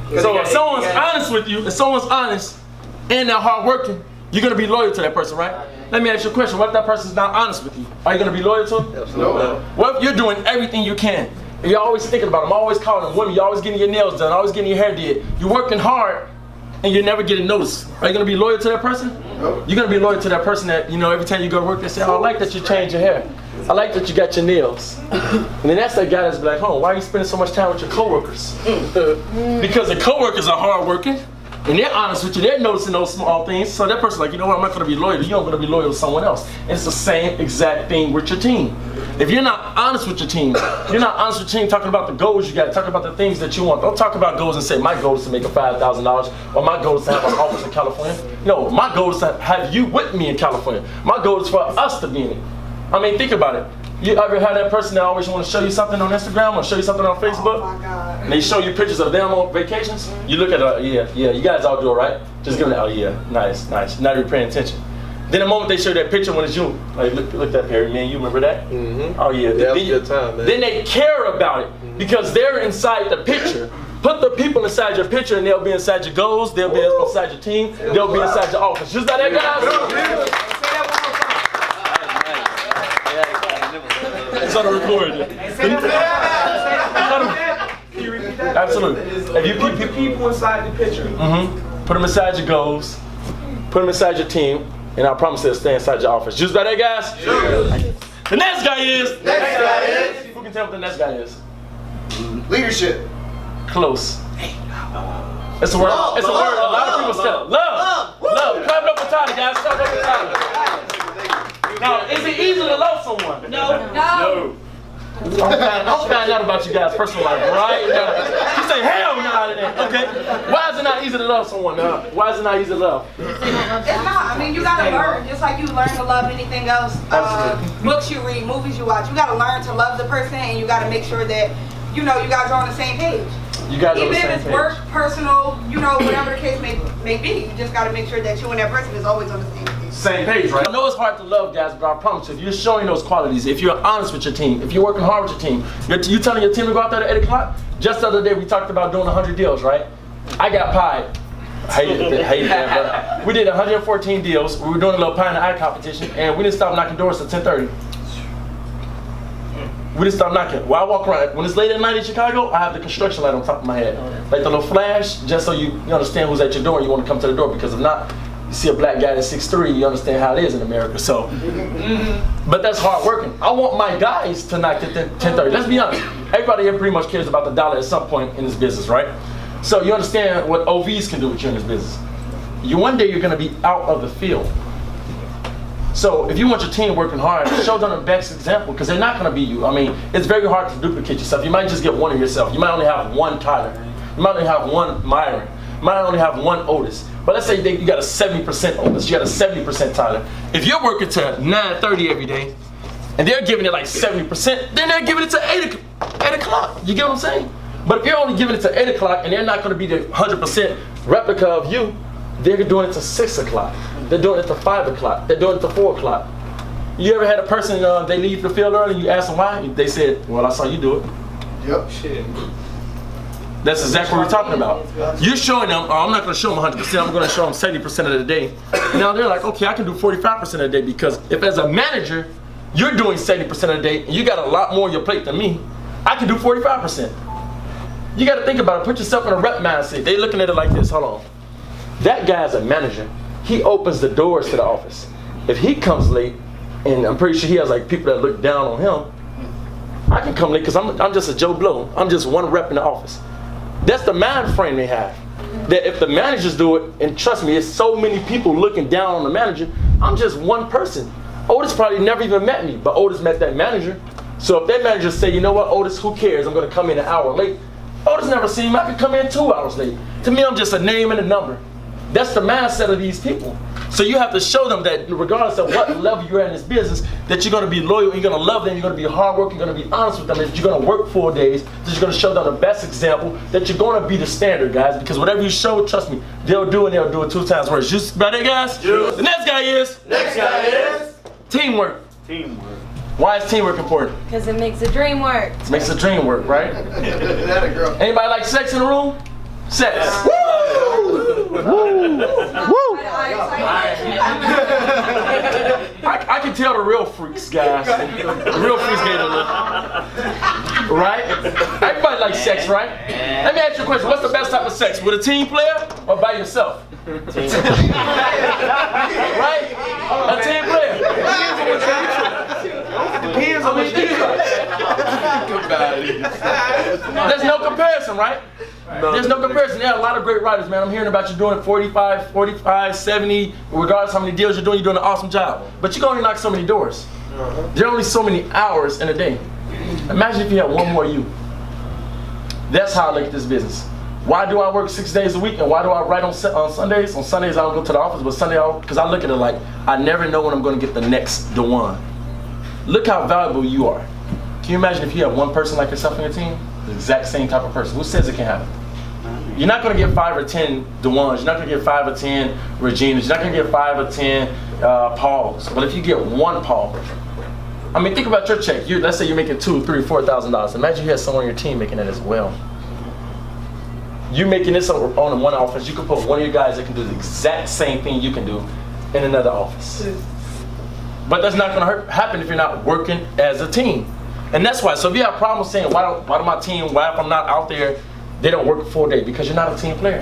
So if someone's honest with you, if someone's honest and they're hardworking, you're gonna be loyal to that person, right? Let me ask you a question. What if that person's not honest with you? Are you gonna be loyal to them? Absolutely. What if you're doing everything you can? And you're always thinking about them, always calling them, women, you're always getting your nails done, always getting your hair did. You're working hard and you're never getting noticed. Are you gonna be loyal to that person? Nope. You're gonna be loyal to that person that, you know, every time you go to work, they say, oh, I like that you change your hair. I like that you got your nails. And then that's that guy that's like, oh, why are you spending so much time with your coworkers? Because the coworkers are hardworking. And they're honest with you, they're noticing those small things. So that person's like, you know what, I'm not gonna be loyal to you, I'm gonna be loyal to someone else. And it's the same exact thing with your team. If you're not honest with your team, you're not honest with your team talking about the goals you got, talking about the things that you want. Don't talk about goals and say, my goal is to make a $5,000, or my goal is to have an office in California. No, my goal is to have you with me in California. My goal is for us to be in it. I mean, think about it. You ever had that person that always want to show you something on Instagram or show you something on Facebook? Oh my God. And they show you pictures of them on vacations? You look at it, yeah, you guys all do it, right? Just give them, oh yeah, nice. Not even paying attention. Then the moment they show that picture when it's you, like look at that Perry, man, you remember that? Mm-hmm. Oh yeah. That was a good time, man. Then they care about it because they're inside the picture. Put the people inside your picture and they'll be inside your goals, they'll be inside your team, they'll be inside your office. Just like that, guys. It's on the recording. Absolutely. If you Put the people inside the picture. put them inside your goals, put them inside your team, and I promise they'll stay inside your office. Just like that, guys? Sure. The next guy is? Who can tell what the next guy is? Leadership. Close. It's a word. It's a word. A lot of people say love. Love. Clap it up for Tyler, guys. Clap it up for Tyler. Now, is it easy to love someone? No. I'm finding out about you guys' personal life right now. You say, hell no, it ain't. Okay. Why is it not easy to love someone? Why is it not easy to love? It's not. I mean, you gotta learn, just like you learn to love anything else. Books you read, movies you watch. You gotta learn to love the person, and you gotta make sure that you know you guys are on the same page. You guys are on Even the same if it's page. work, personal, you know, whatever the case may be, you just gotta make sure that you and that person is always on the same page. Same page, right? I know it's hard to love, guys, but I promise you, if you're showing those qualities, if you're honest with your team, if you're working hard with your team, you telling your team to go out there at 8 o'clock? Just the other day, we talked about doing 100 deals, right? I got pied. I hate that, but we did 114 deals. We were doing a little pie in the eye competition, and we didn't stop knocking doors till 10:30. We didn't stop knocking. While I walk around, when it's late at night in Chicago, I have the construction light on top of my head. Like the little flash, just so you understand who's at your door and you want to come to the door, because if not, you see a black guy that's 6'3", you understand how it is in America. So, but that's hard working. I want my guys to knock at 10:30. Let's be honest. Everybody here pretty much cares about the dollar at some point in this business, right? So you understand what OVs can do with you in this business. One day you're going to be out of the field. So if you want your team working hard, show them the best example, because they're not going to be you. I mean, it's very hard to duplicate yourself. You might just get one of yourself. You might only have one Tyler. You might only have one Myron. You might only have one Otis. But let's say you got a 70% Otis. You got a 70% Tyler. If you're working to 9:30 every day, and they're giving it like 70%, then they're giving it to 8 o'clock. You get what I'm saying? But if you're only giving it to 8 o'clock, and they're not going to be the 100% replica of you, they're doing it to 6 o'clock. They're doing it to 5 o'clock. They're doing it to 4 o'clock. You ever had a person, they leave the field early, and you ask them why? They said, well, I saw you do it. Yep. Shit. That's exactly what we're talking about. You're showing them, I'm not going to show them 100%, I'm going to show them 70% of the day. Now they're like, okay, I can do 45% of the day, because if as a manager, you're doing 70% of the day, and you got a lot more on your plate than me, I can do 45%. You got to think about it. Put yourself in a rep mindset. They looking at it like this. Hold on. That guy's a manager. He opens the doors to the office. If he comes late, and I'm pretty sure he has like people that look down on him, I can come late because I'm just a Joe Blow. I'm just one rep in the office. That's the mind frame they have. That if the managers do it, and trust me, there's so many people looking down on the manager, I'm just one person. Otis probably never even met me, but Otis met that manager. So if that manager say, you know what, Otis, who cares? I'm going to come in an hour late. Otis never seen me. I could come in 2 hours late. To me, I'm just a name and a number. That's the mindset of these people. So you have to show them that regardless of what level you're at in this business, that you're going to be loyal, you're going to love them, you're going to be hardworking, you're going to be honest with them, that you're going to work 4 days, that you're going to show them the best example, that you're going to be the standard, guys. Because whatever you show, trust me, they'll do it, and they'll do it 2 times worse. Just about that, guys? The next guy is? Teamwork. Why is teamwork important? Because it makes the dream work. It makes the dream work, right? That a girl. Anybody like sex in the room? Sex. I can tell the real freaks, guys. The real freaks get a little. Right? Everybody likes sex, right? Let me ask you a question. What's the best type of sex? With a team player or by yourself? Right? A team player. Depends on what you do. There's no comparison, right? There's no comparison. There are a lot of great writers, man. I'm hearing about you doing 45, 70, regardless how many deals you're doing an awesome job. But you can only knock so many doors. There are only so many hours in a day. Imagine if you had one more you. That's how I look at this business. Why do I work 6 days a week and why do I write on Sundays? On Sundays I don't go to the office, but Sunday because I look at it like I never know when I'm going to get the next one. Look how valuable you are. Can you imagine if you have one person like yourself on your team? The exact same type of person. Who says it can happen? You're not going to get 5 or 10 DeWans. You're not going to get 5 or 10 Reginas. You're not going to get 5 or 10 Pauls. But if you get one Paul, I mean, think about your check. Let's say you're making $2,000, $3,000, $4,000. Imagine you had someone on your team making that as well. You making this on one office, you could put one of your guys that can do the exact same thing you can do in another office. But that's not going to happen if you're not working as a team. And that's why. So if you have problems saying, why do my team, why if I'm not out there, they don't work a full day? Because you're not a team player.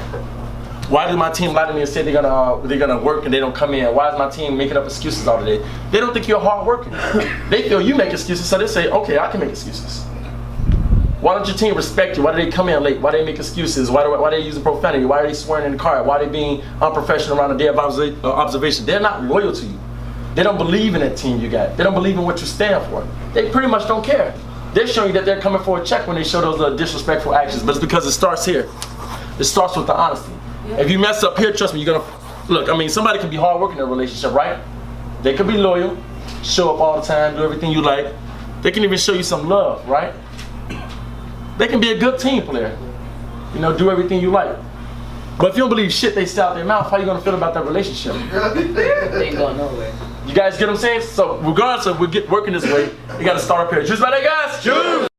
Why did my team lie to me and say they're gonna work and they don't come in? Why is my team making up excuses all day? They don't think you're hard working. They feel you make excuses, so they say, okay, I can make excuses. Why don't your team respect you? Why do they come in late? Why do they make excuses? Why are they using profanity? Why are they swearing in the car? Why are they being unprofessional around the day of observation? They're not loyal to you. They don't believe in that team you got. They don't believe in what you stand for. They pretty much don't care. They're showing you that they're coming for a check when they show those disrespectful actions, but it's because it starts here. It starts with the honesty. If you mess up here, trust me, you're gonna, look, I mean, somebody can be hard working in a relationship, right? They can be loyal, show up all the time, do everything you like. They can even show you some love, right? They can be a good team player. You know, do everything you like. But if you don't believe shit they say out their mouth, how you gonna feel about that relationship? They ain't going nowhere. You guys get what I'm saying? So regardless of working this way, you gotta start up here. Juice right there, guys! Juice!